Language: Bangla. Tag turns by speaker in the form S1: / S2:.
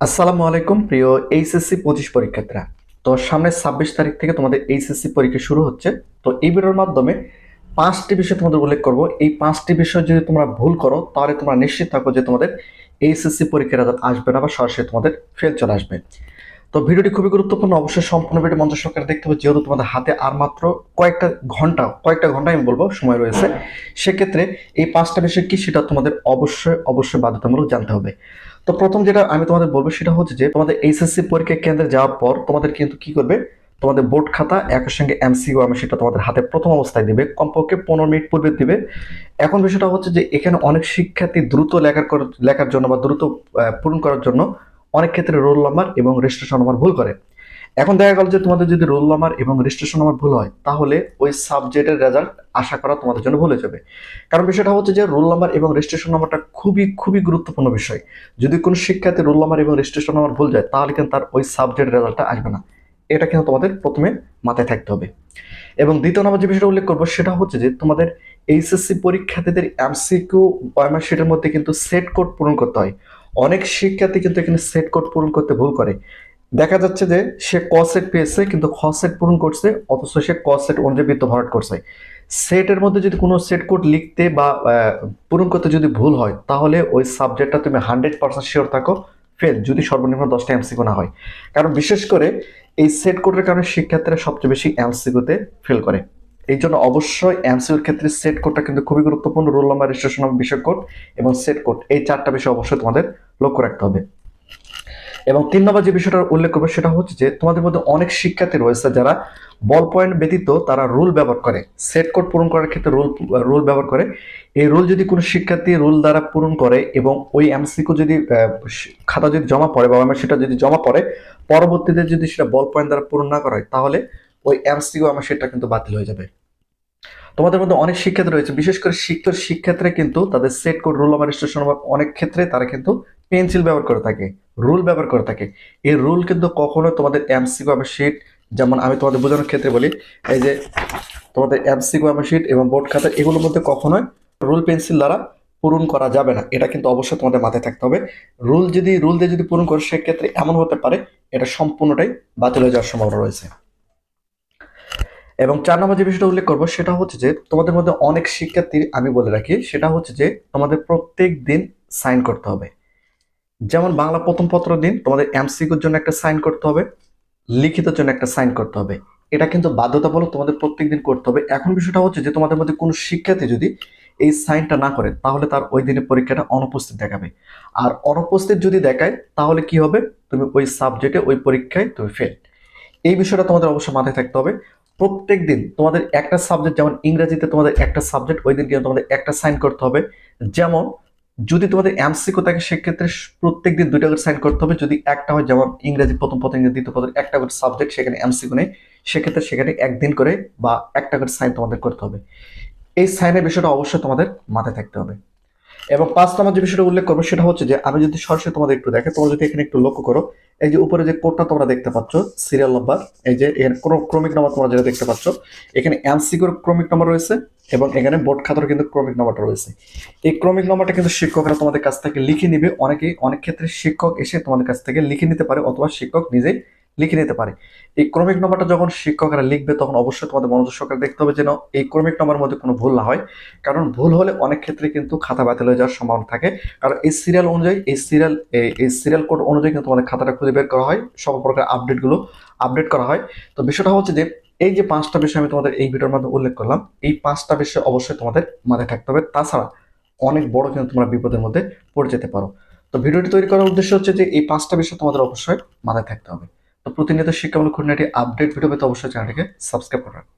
S1: আসসালামু আলাইকুম প্রিয় এইচএসসি 25 পরীক্ষার্থীরা। তো সামনে 26 তারিখ থেকে তোমাদের এইচএসসি পরীক্ষা শুরু হচ্ছে। তো এই ভিডিওর মাধ্যমে 5টি বিষয় তোমাদের উল্লেখ করব। এই 5টি বিষয় যদি তোমরা ভুল করো তাহলে তোমরা নিশ্চিত থাকো যে তোমাদের এইচএসসি পরীক্ষার রেজাল্ট আসবে না বা সরাসরি তোমাদের ফেল চলে আসবে। তো ভিডিওটি খুবই গুরুত্বপূর্ণ, অবশ্যই সম্পূর্ণ ভিডিও মনোযোগ সহকারে দেখতে হবে, যেহেতু তোমাদের হাতে আর মাত্র কয়েকটা ঘন্টা আমি বলবো সময় রয়েছে। সেক্ষেত্রে এই 5টা বিষয় কি সেটা তোমাদের অবশ্যই বাধ্যতামূলক জানতে হবে। তো প্রথম যেটা আমি তোমাদের বলবো সেটা হচ্ছে যে তোমাদের এইচএসসি পরীক্ষা কেন্দ্রে যাওয়ার পর তোমাদের কিন্তু কি করবে, তোমাদের বোর্ড খাতা একই সঙ্গে এমসিকিউ আমি সেটা তোমাদের হাতে প্রথম অবস্থায় দিবে, কমপক্ষে 15 মিনিট পূর্বে দিবে। এখন বিষয়টা হচ্ছে যে এখানে অনেক শিক্ষার্থী দ্রুত লেখার জন্য বা দ্রুত পূরণ করার জন্য অনেক ক্ষেত্রে রোল নাম্বার এবং রেজিস্ট্রেশন নাম্বার ভুল করে। এখন দেখা গেল যে তোমাদের যদি রোল নাম্বার এবং রেজিস্ট্রেশন নাম্বার ভুল হয় তাহলে ওই সাবজেক্টের রেজাল্ট আশা করা তোমাদের জন্য ভুল হয়ে যাবে। কারণ বিষয়টা হচ্ছে যে রোল নাম্বার এবং রেজিস্ট্রেশন নাম্বারটা খুবই গুরুত্বপূর্ণ বিষয়। যদি কোনো শিক্ষার্থী রোল নাম্বার এবং রেজিস্ট্রেশন নাম্বার ভুল যায় তাহলে কিন্তু তার ওই সাবজেক্টের রেজাল্টটা আসবে না। এটা কিন্তু তোমাদের প্রথমে মাথায় থাকতে হবে। এবং দ্বিতীয় নম্বর যে বিষয়টা উল্লেখ করবো সেটা হচ্ছে যে তোমাদের এইচএসসি পরীক্ষার্থীদের এমসিকিউ ওএমআর শিটের মধ্যে কিন্তু সেট কোড পূরণ করতে হয়। অনেক শিক্ষার্থী কিন্তু এখানে সেট কোড পূরণ করতে ভুল করে। দেখা যাচ্ছে যে সে ক সেট পেয়েছে কিন্তু খ সেট পূরণ করছে, অথচ সে ক সেট অনুযায়ী বৃত্ত ভরাট করছে। সেটের মধ্যে যদি কোনো সেট কোড লিখতে বা পূরণ করতে যদি ভুল হয় তাহলে ওই সাবজেক্টটা তুমি 100% শিওর থাকো ফেল, যদি সর্বনিম্ন 10টা এমসিকিউ না হয়। কারণ বিশেষ করে এই সেট কোডের কারণে শিক্ষার্থীরা সবচেয়ে বেশি এমসিকিউতে ফেল করে। এই জন্য অবশ্যই এমসিকিউর ক্ষেত্রে সেট কোডটা কিন্তু খুবই গুরুত্বপূর্ণ। রোল নাম্বার, রেজিস্ট্রেশন নাম্বার, বিষয় কোড এবং সেট কোড, এই 4টা বিষয় অবশ্যই তোমাদের লক্ষ্য রাখতে হবে। এবং 3 নম্বর যে বিষয়টা উল্লেখ করবো সেটা হচ্ছে যে তোমাদের মধ্যে অনেক শিক্ষার্থী রয়েছে যারা বল পয়েন্ট ব্যতীত তারা রুল ব্যবহার করে, সেট কোড পূরণ করার ক্ষেত্রে রুল ব্যবহার করে। এই রুল যদি কোনো শিক্ষার্থী রুল দ্বারা পূরণ করে এবং ওই এমসিকিউ যদি খাতা যদি জমা পড়ে বা সেটা যদি জমা পড়ে, পরবর্তীতে যদি সেটা বল পয়েন্ট দ্বারা পূরণ না করা হয় তাহলে ওই এমসিকিউ আমার সেটা কিন্তু বাতিল হয়ে যাবে। তোমাদের মধ্যে অনেক শিক্ষার্থী রয়েছে, বিশেষ করে শিক্ষার্থীরা কিন্তু তাদের set code, roll number, registration number অনেক ক্ষেত্রে তারা কিন্তু পেন্সিল ব্যবহার করে থাকে, রুল ব্যবহার করে থাকে। এই রুল কিন্তু কখনো তোমাদের এমসিকিউ আমার শিট, যেমন আমি তোমাদের বোঝানোর ক্ষেত্রে বলি, এই যে তোমাদের এমসিকিউ আমার শিট এবং বোর্ড খাতা এগুলোর মধ্যে কখনোই রুল পেন্সিল দ্বারা পূরণ করা যাবে না। এটা কিন্তু অবশ্যই তোমাদের মাথায় থাকতে হবে। রুল দিয়ে যদি পূরণ করো সেক্ষেত্রে এমন হতে পারে এটা সম্পূর্ণটাই বাতিল হয়ে যাওয়ার সম্ভাবনা রয়েছে। এবং 4 নম্বর যে বিষয়টা উল্লেখ করবো সেটা হচ্ছে যে তোমাদের মধ্যে অনেক শিক্ষার্থী, আমি বলে রাখি, সেটা হচ্ছে যে তোমাদের প্রত্যেক দিন সাইন করতে হবে। যেমন বাংলা প্রথম পত্র দিন তোমাদের এমসিকিউর জন্য একটা সাইন করতে হবে, লিখিতের জন্য একটা সাইন করতে হবে। এটা কিন্তু বাধ্যতামূলক তোমাদের প্রত্যেক দিন করতে হবে। এখন বিষয়টা হচ্ছে যে তোমাদের মধ্যে কোনো শিক্ষার্থী যদি এই সাইনটা না করে তাহলে তার ওই দিনের পরীক্ষাটা অনুপস্থিত দেখাবে। আর অনুপস্থিত যদি দেখায় তাহলে কি হবে, তুমি ওই সাবজেক্টে ওই পরীক্ষায় তুমি ফেল। এই বিষয়টা তোমাদের অবশ্যই মাথায় থাকতে হবে। প্রত্যেক দিন তোমাদের একটা সাবজেক্ট, যেমন ইংরেজিতে তোমাদের একটা সাবজেক্ট, ওই দিন কিন্তু তোমাদের একটা সাইন করতে হবে। যেমন যদি তোমাদের এমসিকিউ থাকে সেক্ষেত্রে প্রত্যেক দিন 2টা করে সাইন করতে হবে। যদি একটা হয়, যেমন ইংরেজি প্রথম পত্র, ইংরেজি দ্বিতীয় পত্র, একটা করে সাবজেক্ট, সেখানে এমসিকিউ নেই, সেক্ষেত্রে সেখানে একদিন করে বা একটা করে সাইন তোমাদের করতে হবে। এই সাইনের বিষয়টা অবশ্যই তোমাদের মাথায় থাকতে হবে। এবং 5 নম্বর যে বিষয়টা উল্লেখ করবো সেটা হচ্ছে যে আমি যদি সরাসরি তোমাদের একটু দেখে, তোমরা যদি এখানে একটু লক্ষ্য করো, এই যে উপরে যে কোডটা তোমরা দেখতে পাচ্ছ সিরিয়াল নাম্বার, এই যে এখানে ক্রমিক নাম্বার তোমরা যেটা দেখতে পাচ্ছ, এখানে এমসিকিউর ক্রমিক নাম্বার রয়েছে এবং এখানে বোর্ড খাতার কিন্তু ক্রমিক নাম্বারটা রয়েছে। এই ক্রমিক নাম্বারটা কিন্তু শিক্ষকরা তোমাদের কাছ থেকে লিখে নিবে। অনেক ক্ষেত্রে শিক্ষক এসে তোমাদের কাছ থেকে লিখে নিতে পারে অথবা শিক্ষক নিজেই লিখে নিতে পারে। এই ক্রমিক নাম্বারটা যখন শিক্ষকরা লিখবে তখন অবশ্যই তোমাদের মনোযোগ সহকারে দেখতে হবে যেন এই ক্রমিক নাম্বারের মধ্যে কোনো ভুল না হয়। কারণ ভুল হলে অনেক ক্ষেত্রে কিন্তু খাতা বাতিল হয়ে যাওয়ার সম্ভাবনা থাকে। কারণ এই সিরিয়াল অনুযায়ী, এই সিরিয়াল কোড অনুযায়ী কিন্তু তোমাদের খাতাটা খুঁজে বের করা হয়, সকল প্রকার আপডেট করা হয়। তো বিষয়টা হচ্ছে যে এই যে 5টা বিষয় আমি তোমাদের এই ভিডিওর মধ্যে উল্লেখ করলাম, এই 5টা বিষয় অবশ্যই তোমাদের মাথায় থাকতে হবে, তাছাড়া অনেক বড় কিন্তু তোমরা বিপদের মধ্যে পড়ে যেতে পারো। তো ভিডিওটি তৈরি করার উদ্দেশ্য হচ্ছে যে এই 5টা বিষয় তোমাদের অবশ্যই মাথায় থাকতে হবে। তো প্রতিনিয়ত শিক্ষামূলক খুঁটিনাটি আপডেট ভিডিও পেতে অবশ্যই চ্যানেলটিকে সাবস্ক্রাইব করে রাখো।